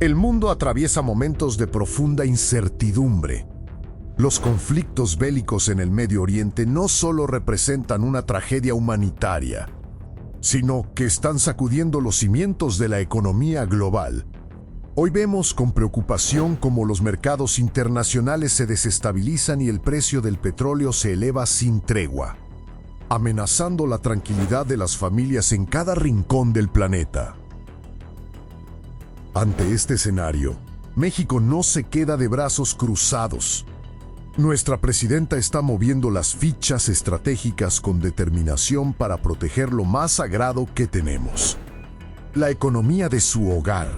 El mundo atraviesa momentos de profunda incertidumbre. Los conflictos bélicos en el Medio Oriente no solo representan una tragedia humanitaria, sino que están sacudiendo los cimientos de la economía global. Hoy vemos con preocupación cómo los mercados internacionales se desestabilizan y el precio del petróleo se eleva sin tregua, amenazando la tranquilidad de las familias en cada rincón del planeta. Ante este escenario, México no se queda de brazos cruzados. Nuestra presidenta está moviendo las fichas estratégicas con determinación para proteger lo más sagrado que tenemos: la economía de su hogar.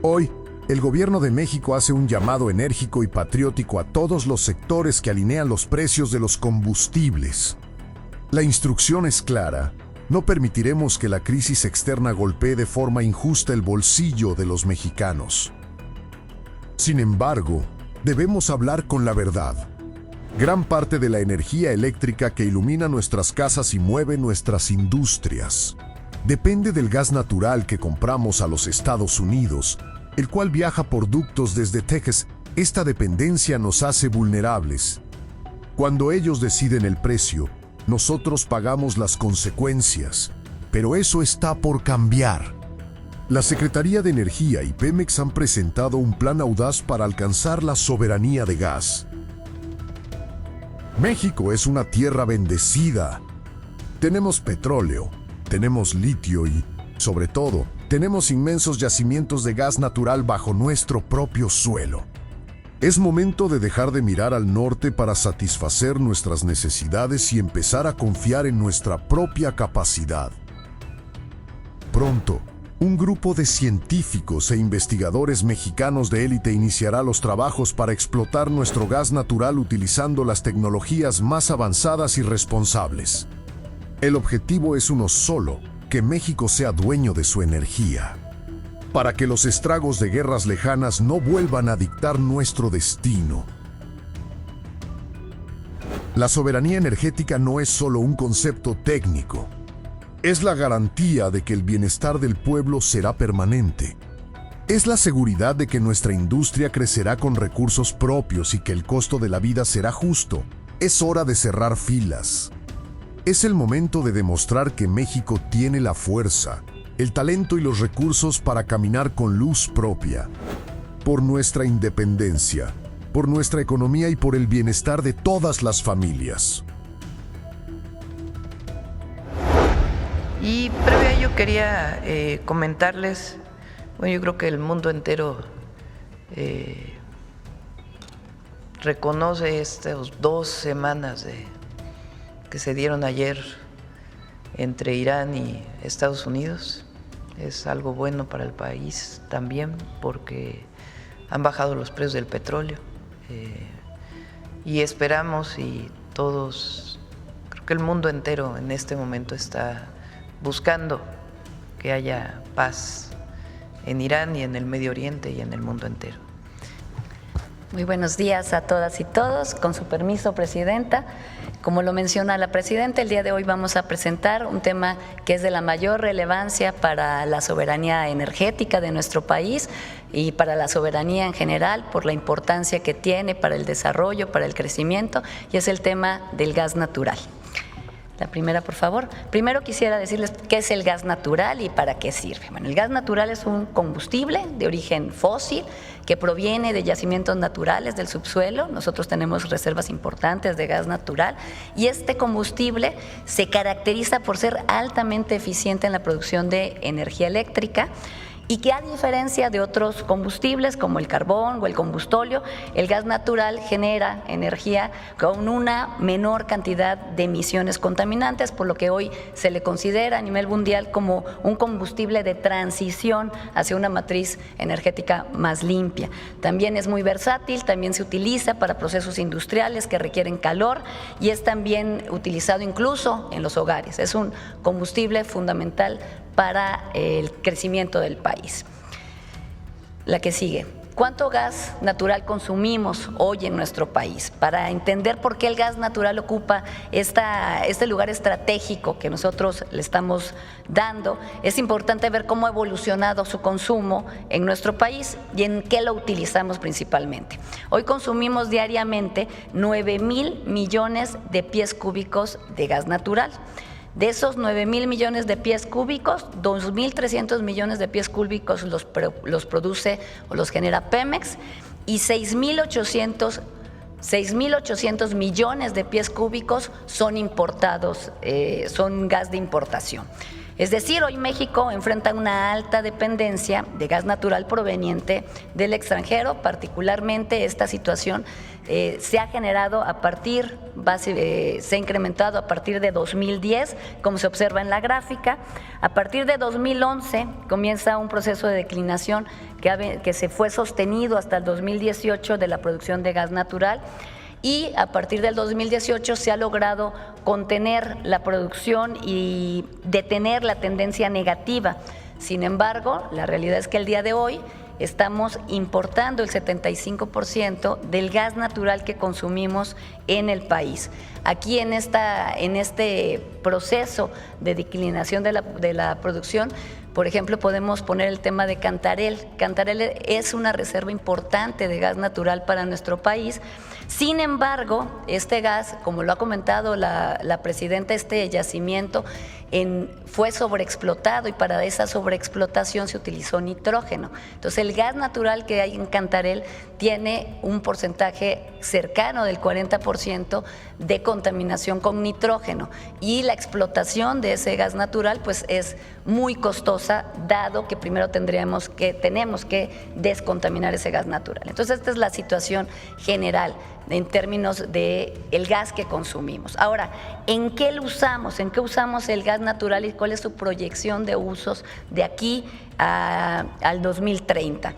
Hoy, el gobierno de México hace un llamado enérgico y patriótico a todos los sectores que alinean los precios de los combustibles. La instrucción es clara: no permitiremos que la crisis externa golpee de forma injusta el bolsillo de los mexicanos. Sin embargo, debemos hablar con la verdad. Gran parte de la energía eléctrica que ilumina nuestras casas y mueve nuestras industrias depende del gas natural que compramos a los Estados Unidos, el cual viaja por ductos desde Texas. Esta dependencia nos hace vulnerables. Cuando ellos deciden el precio, nosotros pagamos las consecuencias, pero eso está por cambiar. La Secretaría de Energía y Pemex han presentado un plan audaz para alcanzar la soberanía de gas. México es una tierra bendecida. Tenemos petróleo, tenemos litio y, sobre todo, tenemos inmensos yacimientos de gas natural bajo nuestro propio suelo. Es momento de dejar de mirar al norte para satisfacer nuestras necesidades y empezar a confiar en nuestra propia capacidad. Pronto, un grupo de científicos e investigadores mexicanos de élite iniciará los trabajos para explotar nuestro gas natural utilizando las tecnologías más avanzadas y responsables. El objetivo es uno solo: que México sea dueño de su energía, para que los estragos de guerras lejanas no vuelvan a dictar nuestro destino. La soberanía energética no es solo un concepto técnico. Es la garantía de que el bienestar del pueblo será permanente. Es la seguridad de que nuestra industria crecerá con recursos propios y que el costo de la vida será justo. Es hora de cerrar filas. Es el momento de demostrar que México tiene la fuerza, el talento y los recursos para caminar con luz propia, por nuestra independencia, por nuestra economía y por el bienestar de todas las familias. Y previo a ello quería comentarles, bueno, yo creo que el mundo entero reconoce estas 2 semanas que se dieron ayer entre Irán y Estados Unidos. Es algo bueno para el país también, porque han bajado los precios del petróleo y esperamos, y todos, creo que el mundo entero en este momento está buscando que haya paz en Irán y en el Medio Oriente y en el mundo entero. Muy buenos días a todas y todos. Con su permiso, Presidenta. Como lo menciona la Presidenta, el día de hoy vamos a presentar un tema que es de la mayor relevancia para la soberanía energética de nuestro país y para la soberanía en general, por la importancia que tiene para el desarrollo, para el crecimiento, y es el tema del gas natural. La primera, por favor. Primero quisiera decirles qué es el gas natural y para qué sirve. Bueno, el gas natural es un combustible de origen fósil que proviene de yacimientos naturales del subsuelo. Nosotros tenemos reservas importantes de gas natural y este combustible se caracteriza por ser altamente eficiente en la producción de energía eléctrica, y que, a diferencia de otros combustibles como el carbón o el combustóleo, el gas natural genera energía con una menor cantidad de emisiones contaminantes, por lo que hoy se le considera a nivel mundial como un combustible de transición hacia una matriz energética más limpia. También es muy versátil, también se utiliza para procesos industriales que requieren calor y es también utilizado incluso en los hogares. Es un combustible fundamental para el crecimiento del país. La que sigue. ¿Cuánto gas natural consumimos hoy en nuestro país? Para entender por qué el gas natural ocupa este lugar estratégico que nosotros le estamos dando, es importante ver cómo ha evolucionado su consumo en nuestro país y en qué lo utilizamos principalmente. Hoy consumimos diariamente 9,000 millones de pies cúbicos de gas natural. De esos 9,000 millones de pies cúbicos, 2,300 millones de pies cúbicos los produce o los genera Pemex y 6,800 millones de pies cúbicos son importados, son gas de importación. Es decir, hoy México enfrenta una alta dependencia de gas natural proveniente del extranjero. Particularmente esta situación se ha generado se ha incrementado a partir de 2010, como se observa en la gráfica. A partir de 2011 comienza un proceso de declinación que se fue sostenido hasta el 2018 de la producción de gas natural. Y a partir del 2018 se ha logrado contener la producción y detener la tendencia negativa. Sin embargo, la realidad es que el día de hoy estamos importando el 75% del gas natural que consumimos en el país. Aquí en este proceso de declinación de la producción, por ejemplo, podemos poner el tema de Cantarell. Cantarell es una reserva importante de gas natural para nuestro país. Sin embargo, este gas, como lo ha comentado la presidenta, este yacimiento fue sobreexplotado y para esa sobreexplotación se utilizó nitrógeno. Entonces, el gas natural que hay en Cantarell tiene un porcentaje cercano del 40% de contaminación con nitrógeno y la explotación de ese gas natural pues es muy costosa, dado que primero tenemos que descontaminar ese gas natural. Entonces, esta es la situación general en términos de el gas que consumimos. Ahora, ¿en qué lo usamos? ¿En qué usamos el gas natural y cuál es su proyección de usos de aquí al 2030?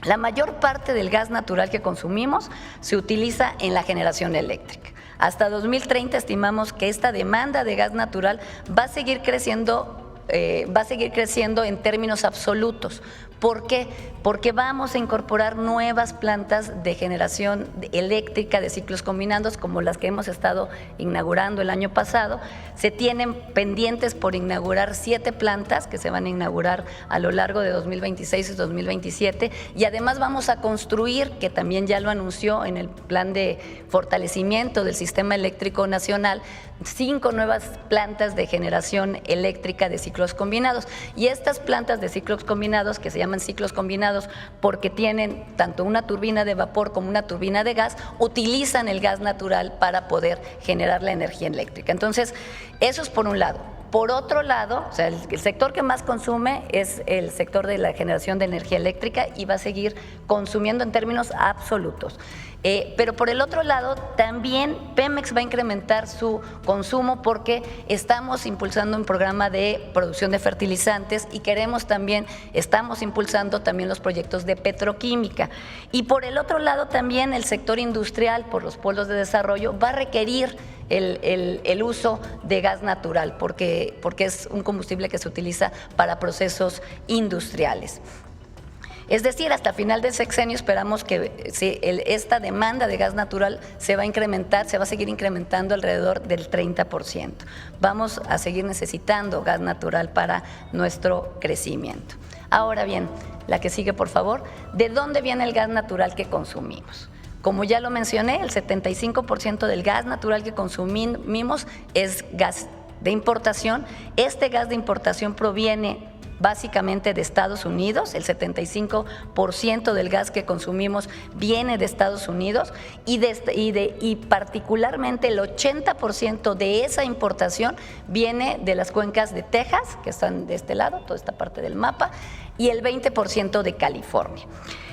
La mayor parte del gas natural que consumimos se utiliza en la generación eléctrica. Hasta 2030 estimamos que esta demanda de gas natural va a seguir creciendo en términos absolutos. ¿Por qué? Porque vamos a incorporar nuevas plantas de generación eléctrica de ciclos combinados, como las que hemos estado inaugurando el año pasado. Se tienen pendientes por inaugurar 7 plantas que se van a inaugurar a lo largo de 2026 y 2027, y además vamos a construir, que también ya lo anunció en el plan de fortalecimiento del sistema eléctrico nacional, 5 nuevas plantas de generación eléctrica de ciclos combinados. Y estas plantas de ciclos combinados, que se llaman ciclos combinados porque tienen tanto una turbina de vapor como una turbina de gas, utilizan el gas natural para poder generar la energía eléctrica. Entonces, eso es por un lado. Por otro lado, o sea, el sector que más consume es el sector de la generación de energía eléctrica y va a seguir consumiendo en términos absolutos. Pero por el otro lado, también Pemex va a incrementar su consumo porque estamos impulsando un programa de producción de fertilizantes y estamos impulsando también los proyectos de petroquímica. Y por el otro lado, también el sector industrial, por los polos de desarrollo, va a requerir el uso de gas natural porque es un combustible que se utiliza para procesos industriales. Es decir, hasta final del sexenio esperamos que esta demanda de gas natural se va a seguir incrementando alrededor del 30%. Vamos a seguir necesitando gas natural para nuestro crecimiento. Ahora bien, la que sigue, por favor. ¿De dónde viene el gas natural que consumimos? Como ya lo mencioné, el 75% del gas natural que consumimos es gas de importación. Este gas de importación proviene básicamente de Estados Unidos. El 75% del gas que consumimos viene de Estados Unidos y particularmente el 80% de esa importación viene de las cuencas de Texas, que están de este lado, toda esta parte del mapa, y el 20% de California.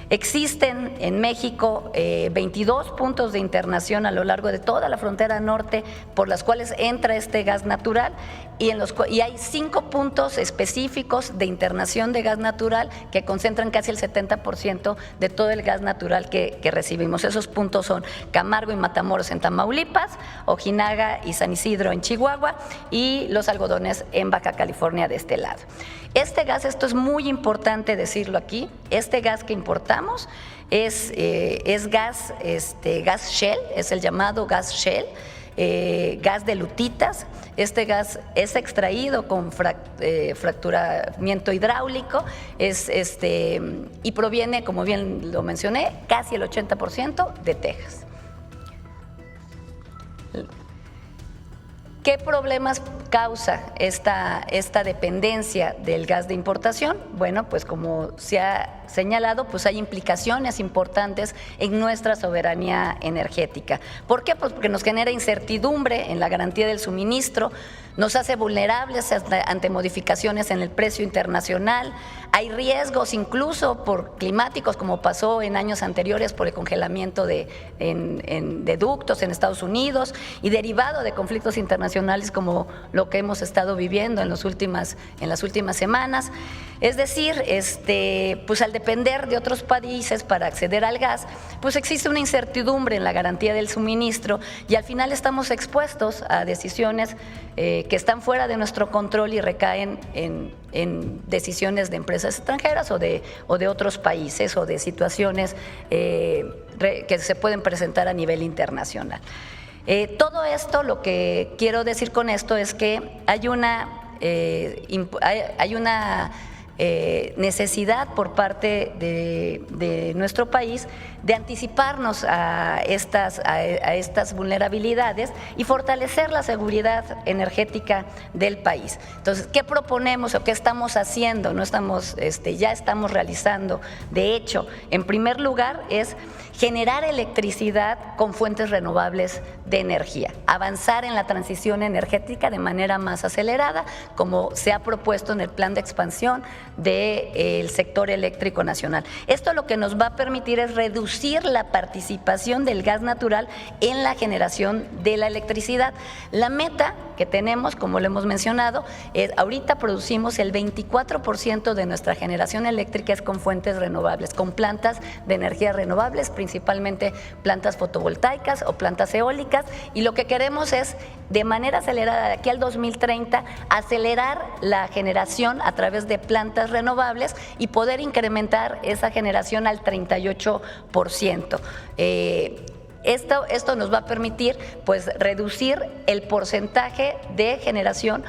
Existen en México 22 puntos de internación a lo largo de toda la frontera norte por las cuales entra este gas natural y hay 5 puntos específicos de internación de gas natural que concentran casi el 70% de todo el gas natural que recibimos. Esos puntos son Camargo y Matamoros en Tamaulipas, Ojinaga y San Isidro en Chihuahua y Los Algodones en Baja California de este lado. Este gas, esto es muy importante decirlo aquí, este gas que importamos es gas, gas Shell, es el llamado gas Shell, gas de lutitas. Este gas es extraído con fracturamiento hidráulico y proviene, como bien lo mencioné, casi el 80% de Texas. ¿Qué problemas causa esta dependencia del gas de importación? Bueno, pues como se ha señalado, pues hay implicaciones importantes en nuestra soberanía energética. ¿Por qué? Pues porque nos genera incertidumbre en la garantía del suministro, nos hace vulnerables ante modificaciones en el precio internacional, hay riesgos incluso por climáticos, como pasó en años anteriores por el congelamiento de ductos en Estados Unidos y derivado de conflictos internacionales como lo que hemos estado viviendo en las últimas semanas. Es decir, pues al depender de otros países para acceder al gas, pues existe una incertidumbre en la garantía del suministro y al final estamos expuestos a decisiones que están fuera de nuestro control y recaen en decisiones de empresas extranjeras o de otros países o de situaciones que se pueden presentar a nivel internacional. Todo esto, lo que quiero decir con esto es que hay una necesidad por parte de nuestro país de anticiparnos a estas vulnerabilidades y fortalecer la seguridad energética del país. Entonces, ¿qué proponemos o qué estamos haciendo? Ya estamos realizando. De hecho, en primer lugar, es generar electricidad con fuentes renovables de energía, avanzar en la transición energética de manera más acelerada, como se ha propuesto en el plan de expansión del sector eléctrico nacional. Esto lo que nos va a permitir es reducir la participación del gas natural en la generación de la electricidad. La meta que tenemos, como lo hemos mencionado, es ahorita producimos el 24% de nuestra generación eléctrica es con fuentes renovables, con plantas de energía renovables, principalmente plantas fotovoltaicas o plantas eólicas, y lo que queremos es, de manera acelerada, de aquí al 2030, acelerar la generación a través de plantas renovables y poder incrementar esa generación al 38%. Esto nos va a permitir pues reducir el porcentaje de generación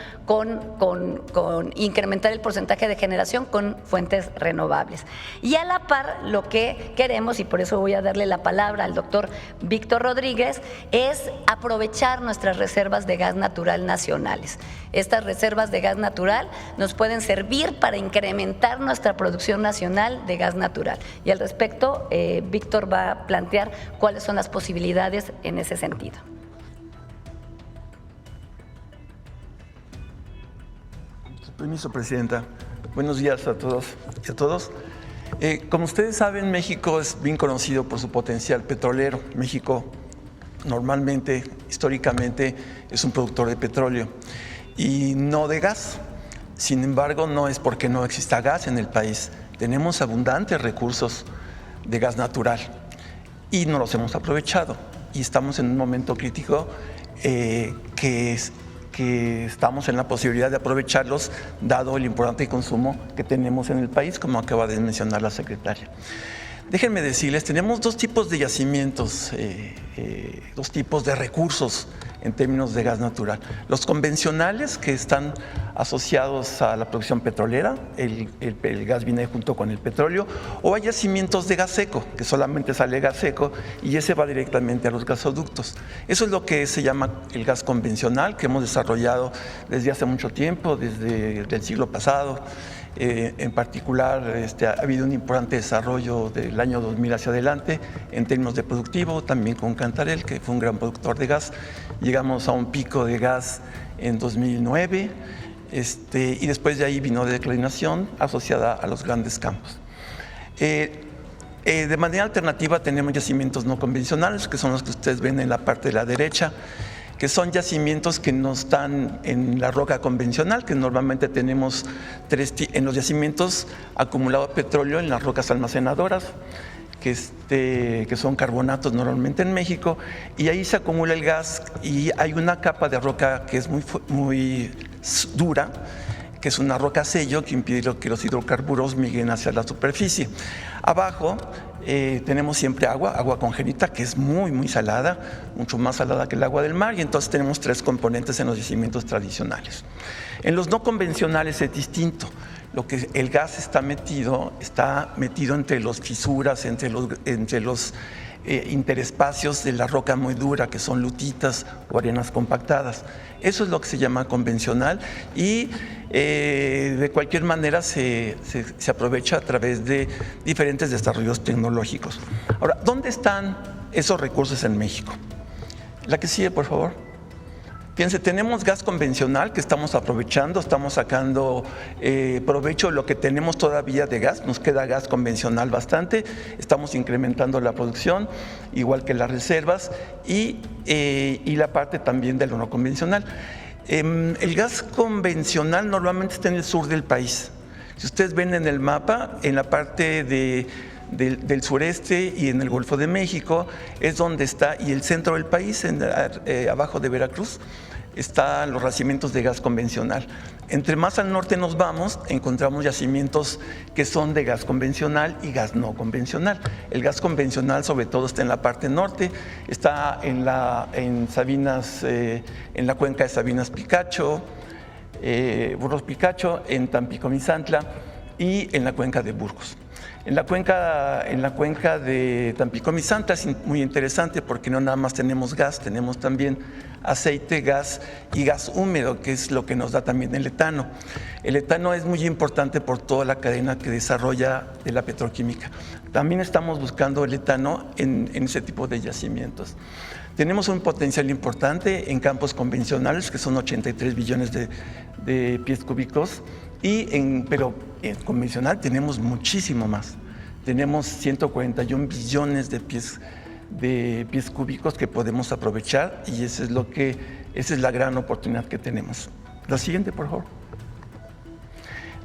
incrementar el porcentaje de generación con fuentes renovables. Y a la par, lo que queremos, y por eso voy a darle la palabra al doctor Víctor Rodríguez, es aprovechar nuestras reservas de gas natural nacionales. Estas reservas de gas natural nos pueden servir para incrementar nuestra producción nacional de gas natural. Y al respecto, Víctor va a plantear cuáles son las posibilidades en ese sentido. Permiso, Presidenta. Buenos días a todos y a todos. Como ustedes saben, México es bien conocido por su potencial petrolero. México normalmente, históricamente, es un productor de petróleo y no de gas. Sin embargo, no es porque no exista gas en el país. Tenemos abundantes recursos de gas natural y no los hemos aprovechado. Y estamos en un momento crítico que estamos en la posibilidad de aprovecharlos, dado el importante consumo que tenemos en el país, como acaba de mencionar la secretaria. Déjenme decirles, tenemos dos tipos de yacimientos, dos tipos de recursos en términos de gas natural. Los convencionales, que están asociados a la producción petrolera, el gas viene junto con el petróleo, o hay yacimientos de gas seco, que solamente sale gas seco y ese va directamente a los gasoductos. Eso es lo que se llama el gas convencional, que hemos desarrollado desde hace mucho tiempo, desde el siglo pasado. En particular, ha habido un importante desarrollo del año 2000 hacia adelante en términos de productivo, también con Cantarell, que fue un gran productor de gas. Llegamos a un pico de gas en 2009 y después de ahí vino la declinación asociada a los grandes campos. De manera alternativa tenemos yacimientos no convencionales, que son los que ustedes ven en la parte de la derecha. que son yacimientos que no están en la roca convencional, que normalmente tenemos en los yacimientos acumulado petróleo en las rocas almacenadoras, que son carbonatos normalmente en México, y ahí se acumula el gas y hay una capa de roca que es muy dura, que es una roca sello que impide que los hidrocarburos migren hacia la superficie. Abajo tenemos siempre agua congénita, que es muy salada, mucho más salada que el agua del mar, y entonces tenemos 3 componentes en los yacimientos tradicionales. En los no convencionales es distinto. Lo que el gas está metido entre las fisuras, entre los interespacios de la roca muy dura, que son lutitas o arenas compactadas. Eso es lo que se llama convencional y de cualquier manera se aprovecha a través de diferentes desarrollos tecnológicos. Ahora, ¿dónde están esos recursos en México? La que sigue, por favor. Fíjense, tenemos gas convencional que estamos aprovechando, estamos sacando provecho de lo que tenemos todavía de gas, nos queda gas convencional bastante, estamos incrementando la producción, igual que las reservas, y la parte también de lo no convencional. El gas convencional normalmente está en el sur del país. Si ustedes ven en el mapa, en la parte del sureste y en el Golfo de México es donde está, y el centro del país, abajo de Veracruz, están los yacimientos de gas convencional. Entre más al norte nos vamos, encontramos yacimientos que son de gas convencional y gas no convencional. El gas convencional sobre todo está en la parte norte, está en Sabinas, en la cuenca de Sabinas-Picacho, Burros-Picacho, en Tampico-Misantla y en la cuenca de Burgos. En la cuenca de Tampico-Misantla es muy interesante porque no nada más tenemos gas, tenemos también aceite, gas y gas húmedo, que es lo que nos da también el etano. El etano es muy importante por toda la cadena que desarrolla de la petroquímica. También estamos buscando el etano en ese tipo de yacimientos. Tenemos un potencial importante en campos convencionales, que son 83 billones de pies cúbicos, pero en convencional tenemos muchísimo más. Tenemos 141 billones de pies cúbicos que podemos aprovechar y esa es la gran oportunidad que tenemos. La siguiente, por favor.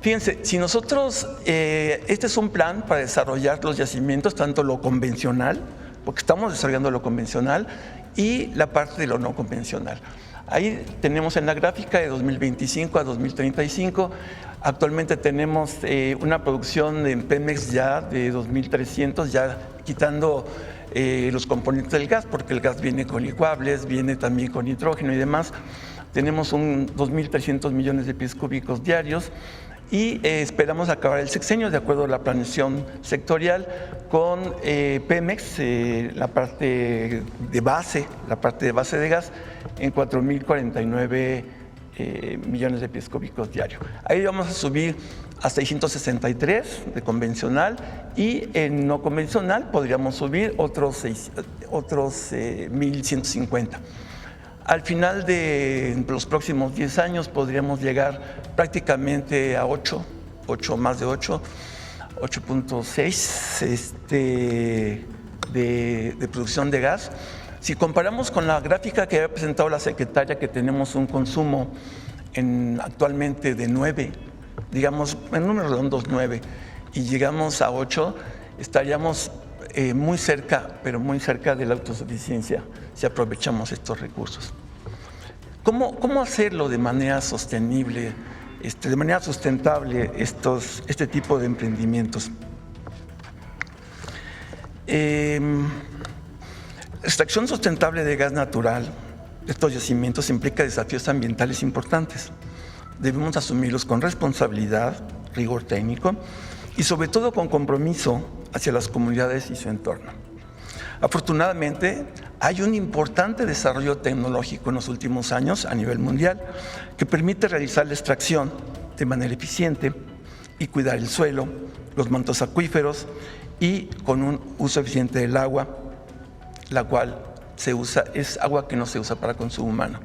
Fíjense, si nosotros, este es un plan para desarrollar los yacimientos, tanto lo convencional, porque estamos desarrollando lo convencional, y la parte de lo no convencional. Ahí tenemos en la gráfica de 2025 a 2035, actualmente tenemos una producción en Pemex ya de 2.300, ya quitando los componentes del gas, porque el gas viene con licuables, viene también con nitrógeno y demás. Tenemos 2.300 millones de pies cúbicos diarios y esperamos acabar el sexenio de acuerdo a la planeación sectorial con Pemex, la parte de base de gas en 4.049 millones de pies cúbicos diarios. Ahí vamos a subir a 663 de convencional y en no convencional podríamos subir otros 1.150. Al final de los próximos 10 años podríamos llegar prácticamente a 8.6 de producción de gas. Si comparamos con la gráfica que había presentado la secretaria, que tenemos un consumo actualmente de 9, digamos en números redondos 9, y llegamos a 8, estaríamos muy cerca, pero muy cerca de la autosuficiencia si aprovechamos estos recursos. ¿Cómo hacerlo de manera sostenible, de manera sustentable este tipo de emprendimientos? La extracción sustentable de gas natural de estos yacimientos implica desafíos ambientales importantes. Debemos asumirlos con responsabilidad, rigor técnico y sobre todo con compromiso hacia las comunidades y su entorno. Afortunadamente, hay un importante desarrollo tecnológico en los últimos años a nivel mundial que permite realizar la extracción de manera eficiente y cuidar el suelo, los mantos acuíferos y con un uso eficiente del agua, la cual es agua que no se usa para consumo humano.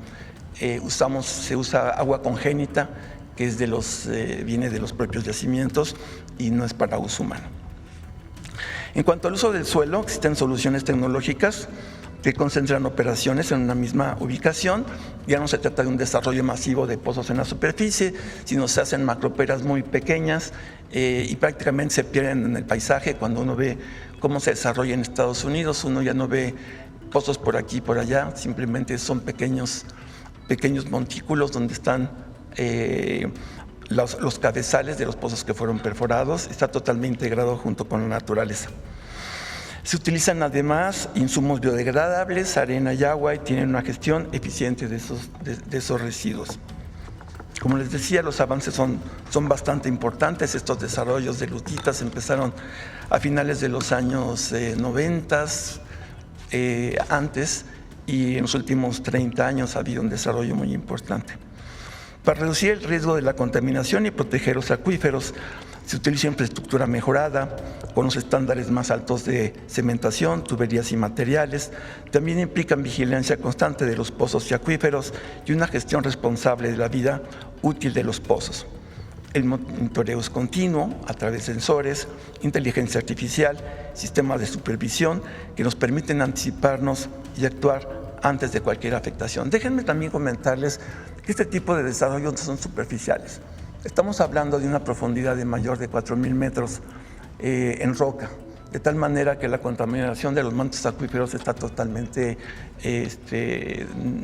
Se usa agua congénita, que es viene de los propios yacimientos y no es para uso humano. En cuanto al uso del suelo, existen soluciones tecnológicas que concentran operaciones en una misma ubicación. Ya no se trata de un desarrollo masivo de pozos en la superficie, sino se hacen macroperas muy pequeñas y prácticamente se pierden en el paisaje. Cuando uno ve cómo se desarrolla en Estados Unidos, uno ya no ve pozos por aquí y por allá, simplemente son pequeños montículos donde están los cabezales de los pozos que fueron perforados. Está totalmente integrado junto con la naturaleza. Se utilizan además insumos biodegradables, arena y agua, y tienen una gestión eficiente de esos residuos. Como les decía, los avances son bastante importantes. Estos desarrollos de lutitas empezaron a finales de los años 90, antes, y en los últimos 30 años ha habido un desarrollo muy importante. Para reducir el riesgo de la contaminación y proteger los acuíferos, se utiliza infraestructura mejorada, con los estándares más altos de cementación, tuberías y materiales. También implican vigilancia constante de los pozos y acuíferos y una gestión responsable de la vida útil de los pozos. El monitoreo es continuo a través de sensores, inteligencia artificial, sistemas de supervisión que nos permiten anticiparnos y actuar antes de cualquier afectación. Déjenme también comentarles que este tipo de desarrollos no son superficiales. Estamos hablando de una profundidad de mayor de 4,000 metros en roca, de tal manera que la contaminación de los mantos acuíferos está totalmente,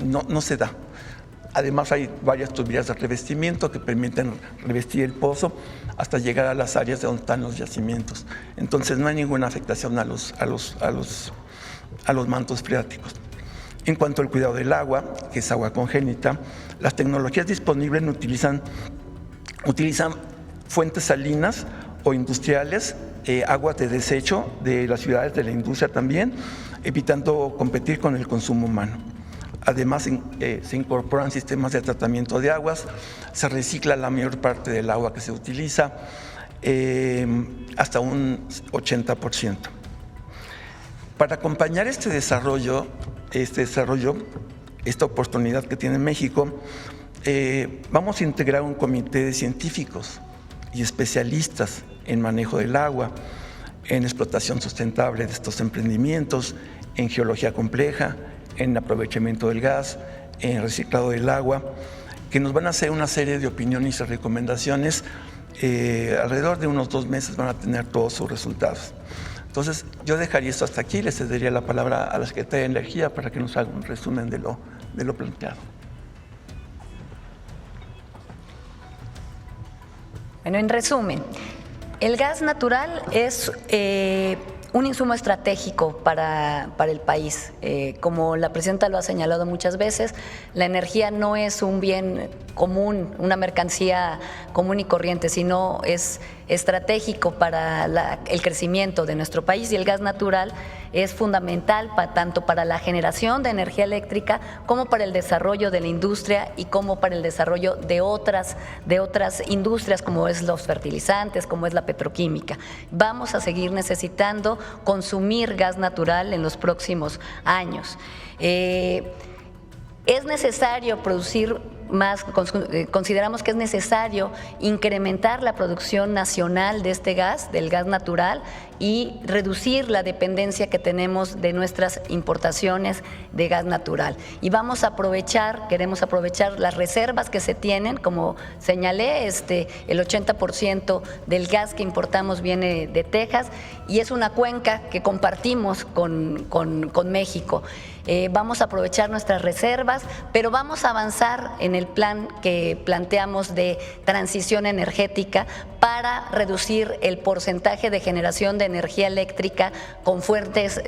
no se da. Además hay varias tuberías de revestimiento que permiten revestir el pozo hasta llegar a las áreas de donde están los yacimientos. Entonces no hay ninguna afectación a los mantos freáticos. En cuanto al cuidado del agua, que es agua congénita, las tecnologías disponibles utilizan fuentes salinas o industriales, aguas de desecho de las ciudades, de la industria también, evitando competir con el consumo humano. Además, se incorporan sistemas de tratamiento de aguas, se recicla la mayor parte del agua que se utiliza, hasta un 80%. Para acompañar este desarrollo, esta oportunidad que tiene México, vamos a integrar un comité de científicos y especialistas en manejo del agua, en explotación sustentable de estos emprendimientos, en geología compleja, en aprovechamiento del gas, en reciclado del agua, que nos van a hacer una serie de opiniones y recomendaciones. Alrededor de unos 2 meses van a tener todos sus resultados. Entonces, yo dejaría esto hasta aquí y le cedería la palabra a la Secretaría de Energía para que nos haga un resumen de lo planteado. Bueno, en resumen, el gas natural es un insumo estratégico para el país. Como la presidenta lo ha señalado muchas veces, la energía no es un bien común, una mercancía común y corriente, sino es estratégico para el crecimiento de nuestro país, y el gas natural es fundamental tanto para la generación de energía eléctrica como para el desarrollo de la industria y como para el desarrollo de otras industrias, como es los fertilizantes, como es la petroquímica. Vamos a seguir necesitando consumir gas natural en los próximos años. Es necesario producir más, consideramos que es necesario incrementar la producción nacional de este gas, del gas natural, y reducir la dependencia que tenemos de nuestras importaciones de gas natural. Y queremos aprovechar las reservas que se tienen. Como señalé, el 80% del gas que importamos viene de Texas y es una cuenca que compartimos con México. Vamos a aprovechar nuestras reservas, pero vamos a avanzar en el plan que planteamos de transición energética para reducir el porcentaje de generación de energía eléctrica con fuentes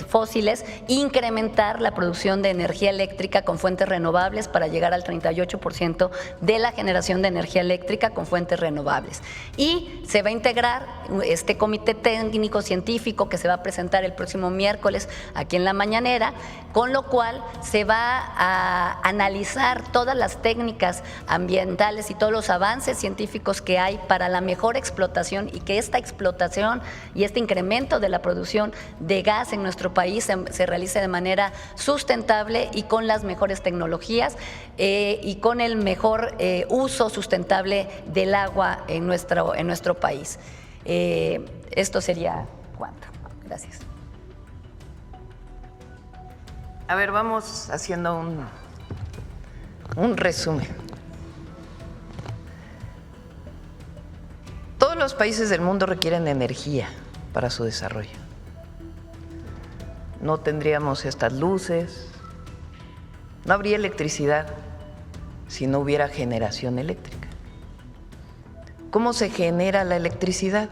fósiles, incrementar la producción de energía eléctrica con fuentes renovables para llegar al 38% de la generación de energía eléctrica con fuentes renovables. Y se va a integrar este comité técnico científico que se va a presentar el próximo miércoles aquí en la mañanera, con lo cual se va a analizar todas las técnicas ambientales y todos los avances científicos que hay para la mejor explotación, y que esta explotación y este incremento de la producción de gas en nuestro país se realice de manera sustentable y con las mejores tecnologías y con el mejor uso sustentable del agua en nuestro país. Esto sería cuanto. Gracias. A ver, vamos haciendo un resumen. Todos los países del mundo requieren energía para su desarrollo. No tendríamos estas luces, no habría electricidad si no hubiera generación eléctrica. ¿Cómo se genera la electricidad?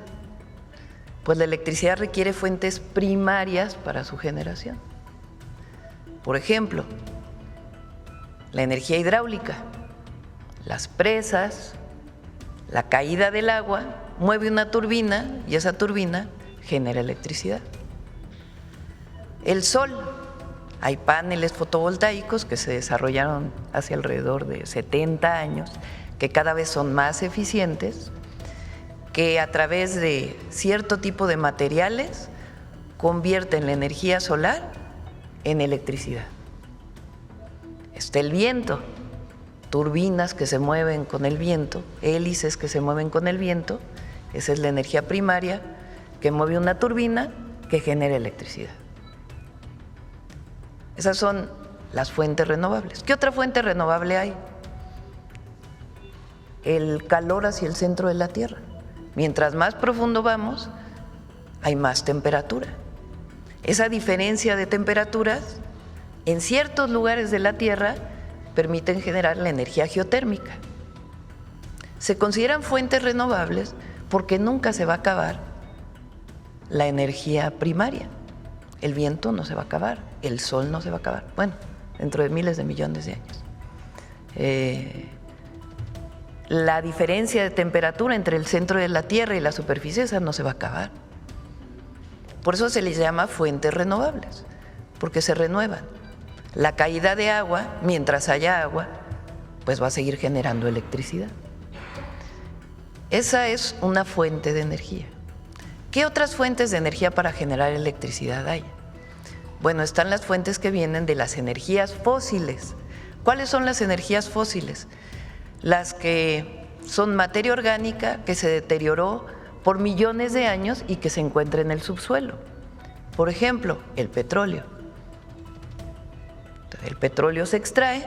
Pues la electricidad requiere fuentes primarias para su generación. Por ejemplo, la energía hidráulica, las presas, la caída del agua mueve una turbina y esa turbina genera electricidad. El sol, hay paneles fotovoltaicos que se desarrollaron hace alrededor de 70 años, que cada vez son más eficientes, que a través de cierto tipo de materiales convierten la energía solar en electricidad. Está el viento, turbinas que se mueven con el viento, hélices que se mueven con el viento, esa es la energía primaria que mueve una turbina que genera electricidad. Esas son las fuentes renovables. ¿Qué otra fuente renovable hay? El calor hacia el centro de la Tierra. Mientras más profundo vamos, hay más temperatura. Esa diferencia de temperaturas en ciertos lugares de la Tierra permiten generar la energía geotérmica. Se consideran fuentes renovables porque nunca se va a acabar la energía primaria. El viento no se va a acabar, el sol no se va a acabar. Bueno, dentro de miles de millones de años. La diferencia de temperatura entre el centro de la Tierra y la superficie, esa no se va a acabar. Por eso se les llama fuentes renovables, porque se renuevan. La caída de agua, mientras haya agua, pues va a seguir generando electricidad. Esa es una fuente de energía. ¿Qué otras fuentes de energía para generar electricidad hay? Bueno, están las fuentes que vienen de las energías fósiles. ¿Cuáles son las energías fósiles? Las que son materia orgánica que se deterioró por millones de años y que se encuentra en el subsuelo. Por ejemplo, el petróleo. El petróleo se extrae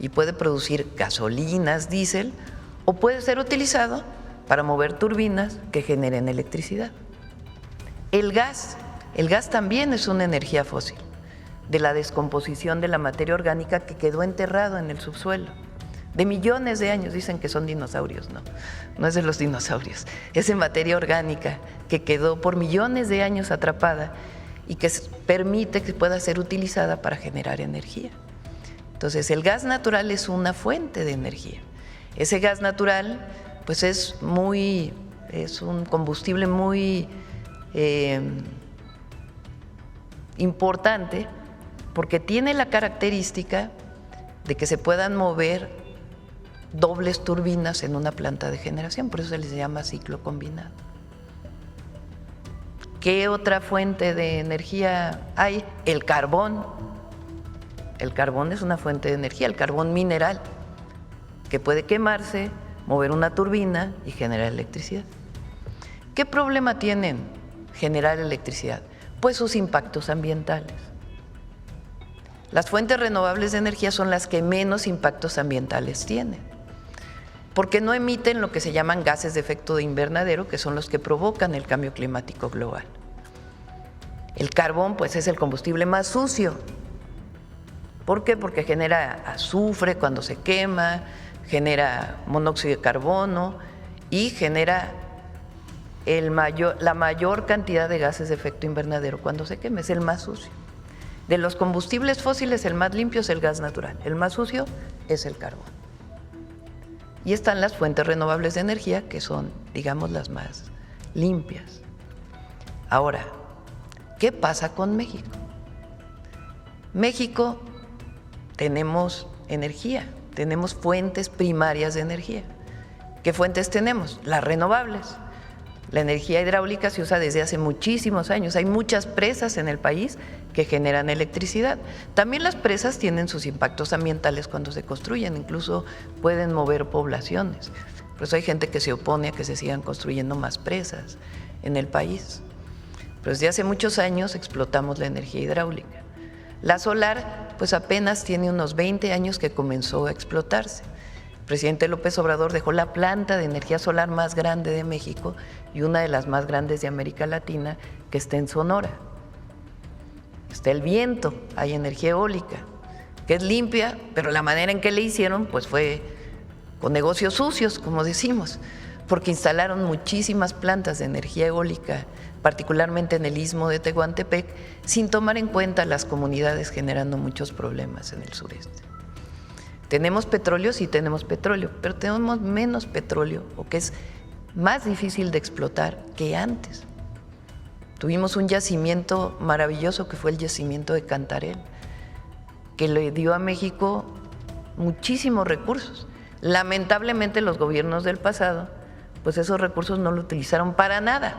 y puede producir gasolinas, diésel, o puede ser utilizado para mover turbinas que generen electricidad. El gas también es una energía fósil, de la descomposición de la materia orgánica que quedó enterrado en el subsuelo. De millones de años, dicen que son dinosaurios, no es de los dinosaurios, es de materia orgánica que quedó por millones de años atrapada y que permite que pueda ser utilizada para generar energía. Entonces, el gas natural es una fuente de energía. Ese gas natural, pues es un combustible muy importante porque tiene la característica de que se puedan mover dobles turbinas en una planta de generación, por eso se les llama ciclo combinado. ¿Qué otra fuente de energía hay? El carbón. El carbón es una fuente de energía, el carbón mineral, que puede quemarse, mover una turbina y generar electricidad. ¿Qué problema tienen generar electricidad? Pues sus impactos ambientales. Las fuentes renovables de energía son las que menos impactos ambientales tienen, porque no emiten lo que se llaman gases de efecto de invernadero, que son los que provocan el cambio climático global. El carbón, pues, es el combustible más sucio. ¿Por qué? Porque genera azufre cuando se quema, genera monóxido de carbono y genera la mayor cantidad de gases de efecto invernadero cuando se quema, es el más sucio. De los combustibles fósiles, el más limpio es el gas natural, el más sucio es el carbón. Y están las fuentes renovables de energía, que son, digamos, las más limpias. Ahora, ¿qué pasa con México? México tenemos energía, tenemos fuentes primarias de energía. ¿Qué fuentes tenemos? Las renovables. La energía hidráulica se usa desde hace muchísimos años. Hay muchas presas en el país que generan electricidad. También las presas tienen sus impactos ambientales cuando se construyen, incluso pueden mover poblaciones. Por eso hay gente que se opone a que se sigan construyendo más presas en el país. Pero desde hace muchos años explotamos la energía hidráulica. La solar, pues apenas tiene unos 20 años que comenzó a explotarse. El presidente López Obrador dejó la planta de energía solar más grande de México y una de las más grandes de América Latina, que está en Sonora. Está el viento, hay energía eólica, que es limpia, pero la manera en que le hicieron, pues fue con negocios sucios, como decimos, porque instalaron muchísimas plantas de energía eólica, particularmente en el istmo de Tehuantepec, sin tomar en cuenta las comunidades, generando muchos problemas en el sureste. Tenemos petróleo, sí tenemos petróleo, pero tenemos menos petróleo, o que es más difícil de explotar que antes. Tuvimos un yacimiento maravilloso que fue el yacimiento de Cantarell, que le dio a México muchísimos recursos. Lamentablemente los gobiernos del pasado, pues esos recursos no lo utilizaron para nada.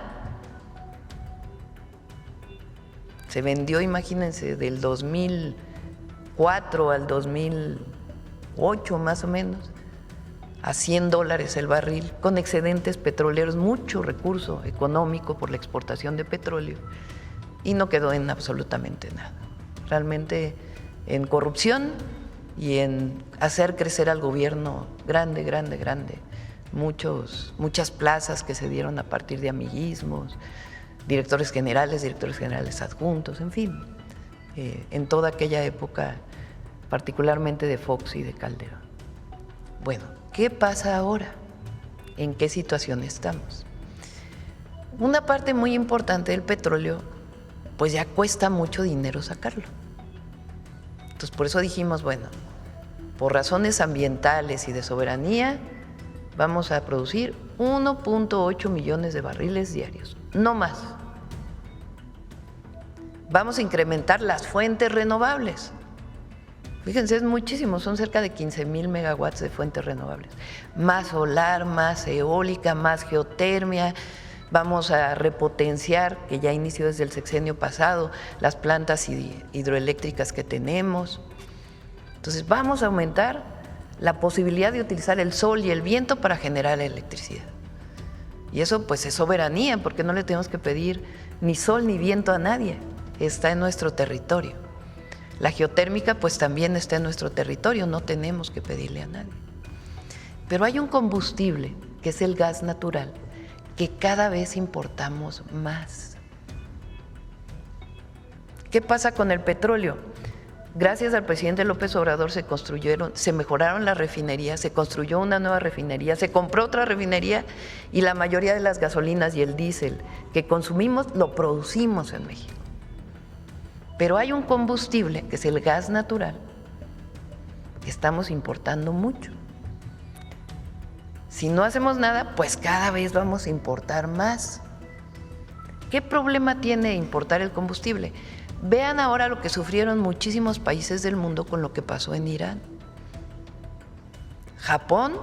Se vendió, imagínense, del 2004 al 2008 más o menos, a $100 el barril, con excedentes petroleros, mucho recurso económico por la exportación de petróleo, y no quedó en absolutamente nada. Realmente en corrupción y en hacer crecer al gobierno grande, muchas plazas que se dieron a partir de amiguismos, directores generales adjuntos, en fin, en toda aquella época, particularmente de Fox y de Calderón. Bueno, ¿qué pasa ahora? ¿En qué situación estamos? Una parte muy importante del petróleo, pues ya cuesta mucho dinero sacarlo. Entonces, por eso dijimos, bueno, por razones ambientales y de soberanía, vamos a producir 1.8 millones de barriles diarios, no más. Vamos a incrementar las fuentes renovables. Fíjense, es muchísimo, son cerca de 15,000 megawatts de fuentes renovables. Más solar, más eólica, más geotermia. Vamos a repotenciar, que ya inició desde el sexenio pasado, las plantas hidroeléctricas que tenemos. Entonces vamos a aumentar la posibilidad de utilizar el sol y el viento para generar electricidad. Y eso pues es soberanía, porque no le tenemos que pedir ni sol ni viento a nadie, está en nuestro territorio. La geotérmica pues también está en nuestro territorio, no tenemos que pedirle a nadie. Pero hay un combustible, que es el gas natural, que cada vez importamos más. ¿Qué pasa con el petróleo? Gracias al presidente López Obrador se mejoraron las refinerías, se construyó una nueva refinería, se compró otra refinería y la mayoría de las gasolinas y el diésel que consumimos lo producimos en México. Pero hay un combustible, que es el gas natural, que estamos importando mucho. Si no hacemos nada, pues cada vez vamos a importar más. ¿Qué problema tiene importar el combustible? Vean ahora lo que sufrieron muchísimos países del mundo con lo que pasó en Irán. Japón,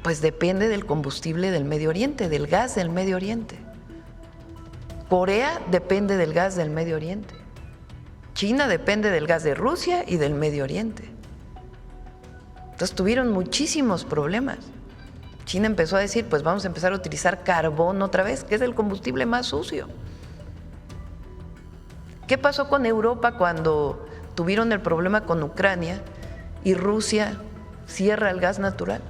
pues depende del combustible del Medio Oriente, del gas del Medio Oriente. Corea depende del gas del Medio Oriente. China depende del gas de Rusia y del Medio Oriente. Entonces tuvieron muchísimos problemas. China empezó a decir, pues vamos a empezar a utilizar carbón otra vez, que es el combustible más sucio. ¿Qué pasó con Europa cuando tuvieron el problema con Ucrania y Rusia cierra el gas natural?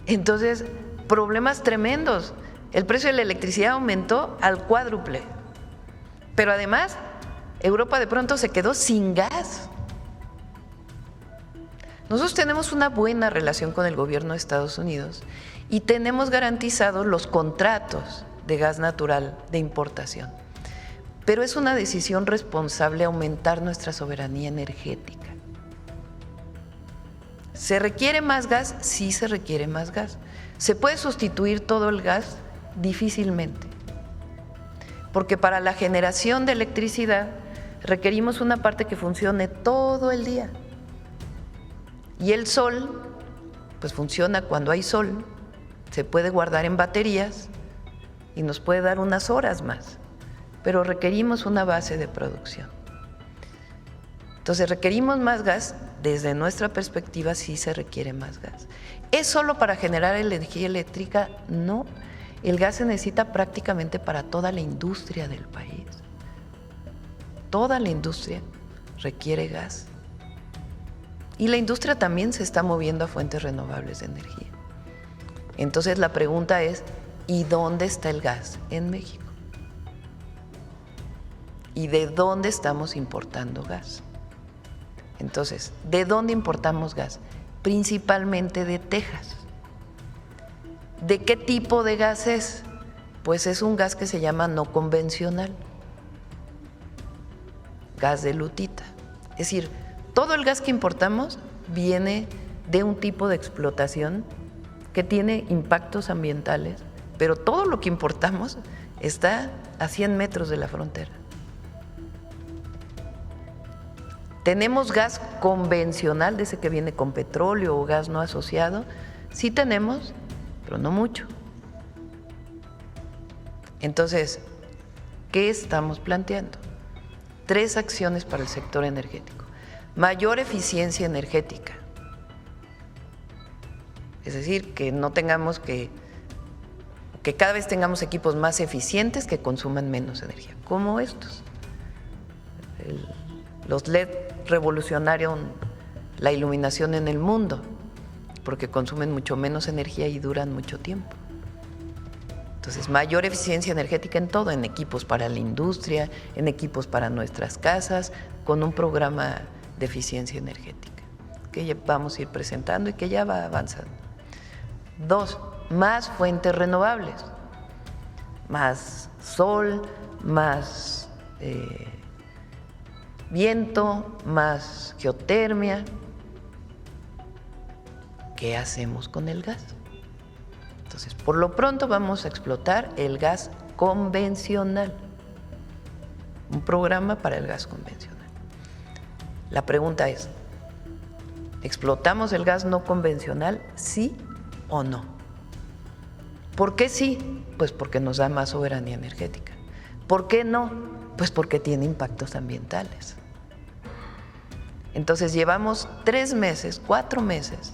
Entonces, problemas tremendos. El precio de la electricidad aumentó al cuádruple. Pero además, Europa de pronto se quedó sin gas. Nosotros tenemos una buena relación con el gobierno de Estados Unidos y tenemos garantizados los contratos de gas natural de importación. Pero es una decisión responsable aumentar nuestra soberanía energética. ¿Se requiere más gas? Sí, se requiere más gas. ¿Se puede sustituir todo el gas? Difícilmente. Porque para la generación de electricidad requerimos una parte que funcione todo el día. Y el sol, pues funciona cuando hay sol, se puede guardar en baterías y nos puede dar unas horas más, pero requerimos una base de producción. Entonces requerimos más gas, desde nuestra perspectiva sí se requiere más gas. ¿Es solo para generar energía eléctrica? No, el gas se necesita prácticamente para toda la industria del país. Toda la industria requiere gas. Y la industria también se está moviendo a fuentes renovables de energía. Entonces la pregunta es, ¿y dónde está el gas en México? ¿Y de dónde estamos importando gas? Entonces, ¿de dónde importamos gas? Principalmente de Texas. ¿De qué tipo de gas es? Pues es un gas que se llama no convencional, gas de lutita. Es decir, todo el gas que importamos viene de un tipo de explotación que tiene impactos ambientales, pero todo lo que importamos está a 100 metros de la frontera. ¿Tenemos gas convencional, de ese que viene con petróleo o gas no asociado? Sí tenemos, pero no mucho. Entonces, ¿qué estamos planteando? 3 acciones para el sector energético. Mayor eficiencia energética. Es decir, que no tengamos que cada vez tengamos equipos más eficientes que consuman menos energía, como estos. Los LED revolucionaron la iluminación en el mundo porque consumen mucho menos energía y duran mucho tiempo. Entonces, mayor eficiencia energética en todo, en equipos para la industria, en equipos para nuestras casas, con un programa de eficiencia energética que ya vamos a ir presentando y que ya va avanzando. 2, más fuentes renovables, más sol, más viento, más geotermia. ¿Qué hacemos con el gas? Entonces, por lo pronto vamos a explotar el gas convencional, un programa para el gas convencional. La pregunta es, ¿explotamos el gas no convencional, sí o no? ¿Por qué sí? Pues porque nos da más soberanía energética. ¿Por qué no? Pues porque tiene impactos ambientales. Entonces llevamos 3 meses, 4 meses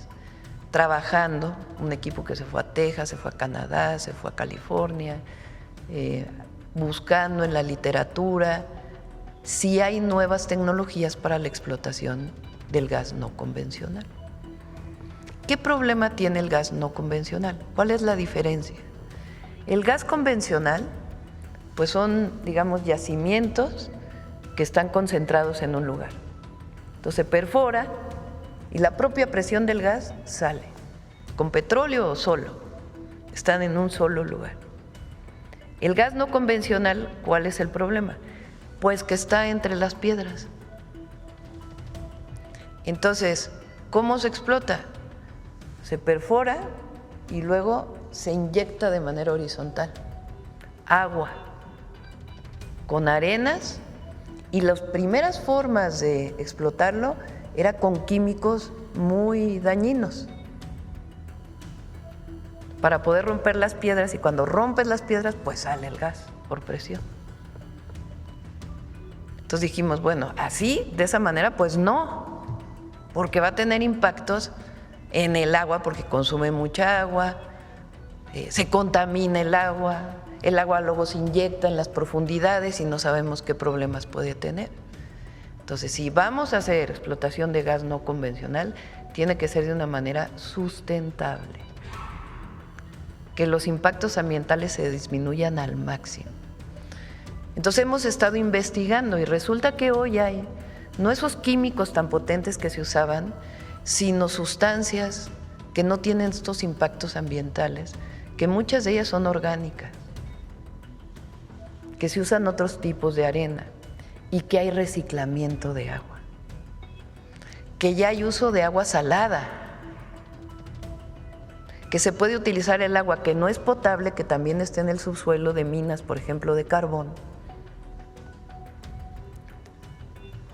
trabajando, un equipo que se fue a Texas, se fue a Canadá, se fue a California, buscando en la literatura si hay nuevas tecnologías para la explotación del gas no convencional. ¿Qué problema tiene el gas no convencional? ¿Cuál es la diferencia? El gas convencional, pues son, digamos, yacimientos que están concentrados en un lugar. Entonces se perfora y la propia presión del gas sale, con petróleo o solo, están en un solo lugar. El gas no convencional, ¿cuál es el problema? Pues que está entre las piedras. Entonces, ¿cómo se explota? Se perfora y luego se inyecta de manera horizontal agua con arenas, y las primeras formas de explotarlo era con químicos muy dañinos para poder romper las piedras, y cuando rompes las piedras pues sale el gas por presión. Entonces dijimos, bueno, así, de esa manera, pues no, porque va a tener impactos en el agua porque consume mucha agua, se contamina el agua luego se inyecta en las profundidades y no sabemos qué problemas puede tener. Entonces, si vamos a hacer explotación de gas no convencional, tiene que ser de una manera sustentable, que los impactos ambientales se disminuyan al máximo. Entonces hemos estado investigando y resulta que hoy hay no esos químicos tan potentes que se usaban, sino sustancias que no tienen estos impactos ambientales, que muchas de ellas son orgánicas, que se usan otros tipos de arena y que hay reciclamiento de agua, que ya hay uso de agua salada, que se puede utilizar el agua que no es potable, que también está en el subsuelo de minas, por ejemplo, de carbón,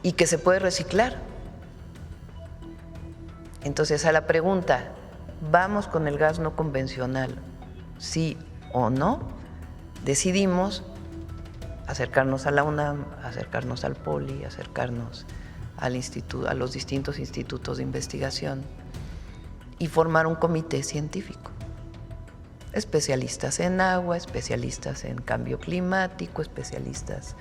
y que se puede reciclar. Entonces, a la pregunta, ¿vamos con el gas no convencional, sí o no?, decidimos acercarnos a la UNAM, acercarnos al POLI, acercarnos al instituto, a los distintos institutos de investigación y formar un comité científico. Especialistas en agua, especialistas en cambio climático, especialistas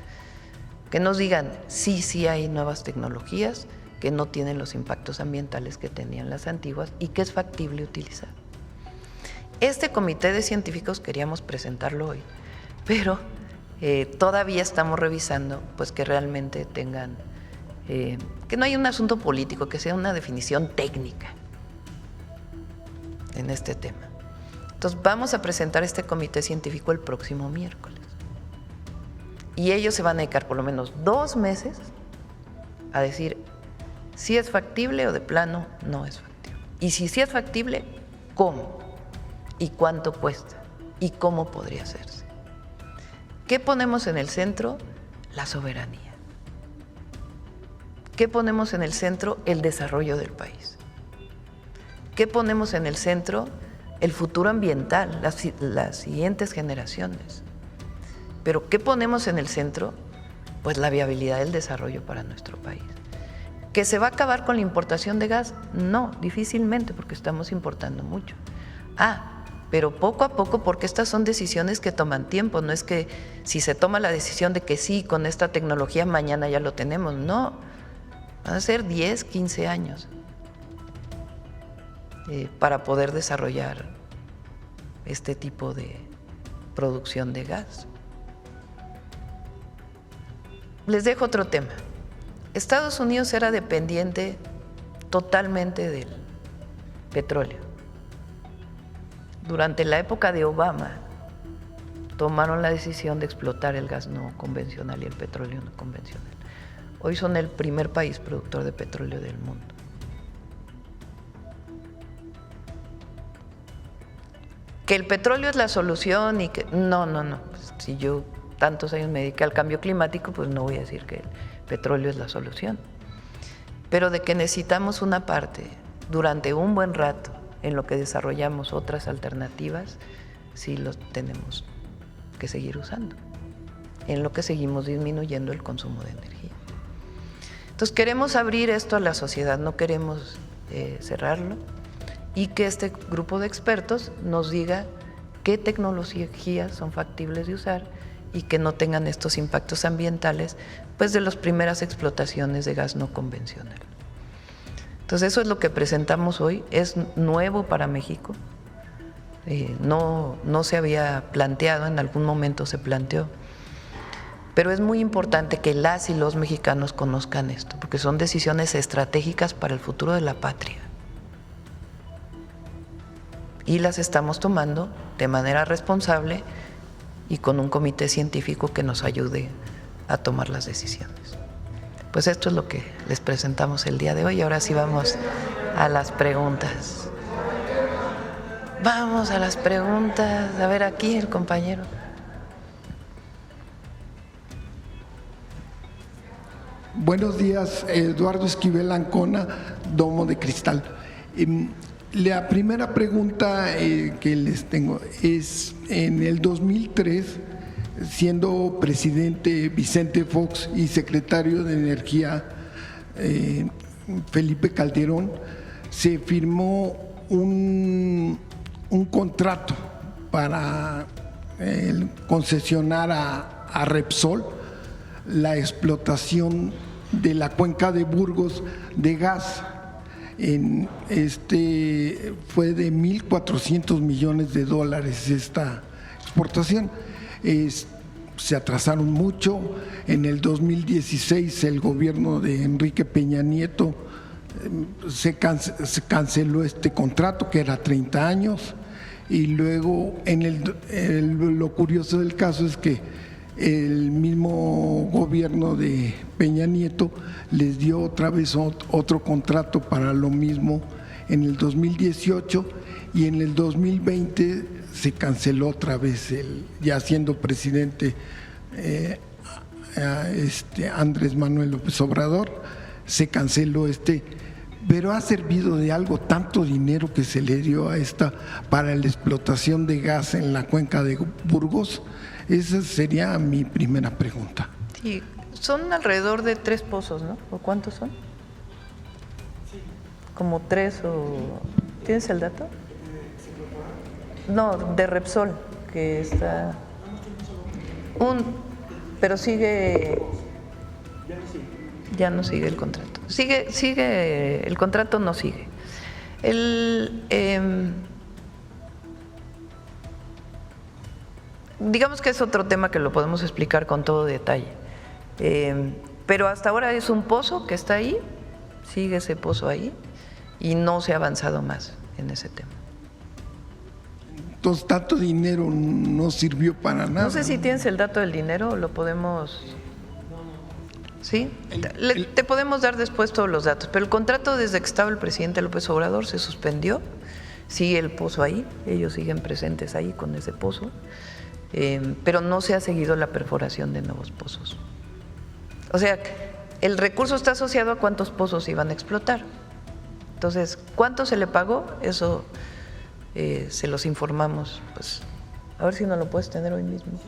que nos digan sí hay nuevas tecnologías que no tienen los impactos ambientales que tenían las antiguas y que es factible utilizar. Este comité de científicos queríamos presentarlo hoy, pero todavía estamos revisando pues que realmente tengan, que no haya un asunto político, que sea una definición técnica en este tema. Entonces vamos a presentar este comité científico el próximo miércoles. Y ellos se van a dedicar por lo menos 2 meses a decir si es factible o de plano no es factible. Y si sí es factible, ¿cómo? ¿Y cuánto cuesta? ¿Y cómo podría hacerse? ¿Qué ponemos en el centro? La soberanía. ¿Qué ponemos en el centro? El desarrollo del país. ¿Qué ponemos en el centro? El futuro ambiental, las siguientes generaciones. Pero ¿qué ponemos en el centro? Pues la viabilidad del desarrollo para nuestro país. ¿Que se va a acabar con la importación de gas? No, difícilmente, porque estamos importando mucho. Pero poco a poco, porque estas son decisiones que toman tiempo, no es que si se toma la decisión de que sí, con esta tecnología mañana ya lo tenemos, no, van a ser 10, 15 años para poder desarrollar este tipo de producción de gas. Les dejo otro tema. Estados Unidos era dependiente totalmente del petróleo. Durante la época de Obama tomaron la decisión de explotar el gas no convencional y el petróleo no convencional. Hoy son el primer país productor de petróleo del mundo. Que el petróleo es la solución y que… No. Pues, si yo tantos años me dediqué al cambio climático, pues no voy a decir que el petróleo es la solución. Pero de que necesitamos una parte durante un buen rato en lo que desarrollamos otras alternativas, sí los tenemos que seguir usando, en lo que seguimos disminuyendo el consumo de energía. Entonces queremos abrir esto a la sociedad, no queremos cerrarlo, y que este grupo de expertos nos diga qué tecnologías son factibles de usar y que no tengan estos impactos ambientales pues de las primeras explotaciones de gas no convencional. Entonces eso es lo que presentamos hoy, es nuevo para México, no se había planteado, en algún momento se planteó, pero es muy importante que las y los mexicanos conozcan esto, porque son decisiones estratégicas para el futuro de la patria. Y las estamos tomando de manera responsable y con un comité científico que nos ayude a tomar las decisiones. Pues esto es lo que les presentamos el día de hoy. Ahora sí vamos a las preguntas. Vamos a las preguntas. A ver, aquí el compañero. Buenos días, Eduardo Esquivel Ancona, Domo de Cristal. La primera pregunta que les tengo es, en el 2003, siendo presidente Vicente Fox y secretario de Energía Felipe Calderón, se firmó un contrato para concesionar a Repsol la explotación de la cuenca de Burgos de gas. Fue de $1,400 millones esta exportación. Se atrasaron mucho. En el 2016 el gobierno de Enrique Peña Nieto se canceló este contrato, que era 30 años, y luego lo curioso del caso es que el mismo gobierno de Peña Nieto les dio otra vez otro contrato para lo mismo en el 2018, y en el 2020 se canceló otra vez, ya siendo presidente Andrés Manuel López Obrador, se canceló pero ha servido de algo tanto dinero que se le dio para la explotación de gas en la cuenca de Burgos. Esa sería mi primera pregunta. Sí, son alrededor de 3 pozos, ¿no? ¿O cuántos son? Sí. Como 3 o… ¿Tienes el dato? No, de Repsol, que está… pero sigue… ya no sigue el contrato. Sigue, el contrato no sigue. Digamos que es otro tema que lo podemos explicar con todo detalle. Pero hasta ahora es un pozo que está ahí, sigue ese pozo ahí y no se ha avanzado más en ese tema. Entonces, tanto dinero no sirvió para nada. No sé si tienes el dato del dinero, lo podemos… ¿Sí? Te podemos dar después todos los datos, pero el contrato desde que estaba el presidente López Obrador se suspendió, sigue el pozo ahí, ellos siguen presentes ahí con ese pozo, pero no se ha seguido la perforación de nuevos pozos. O sea, el recurso está asociado a cuántos pozos iban a explotar. Entonces, ¿cuánto se le pagó? Eso se los informamos. Pues, a ver si no lo puedes tener hoy mismo.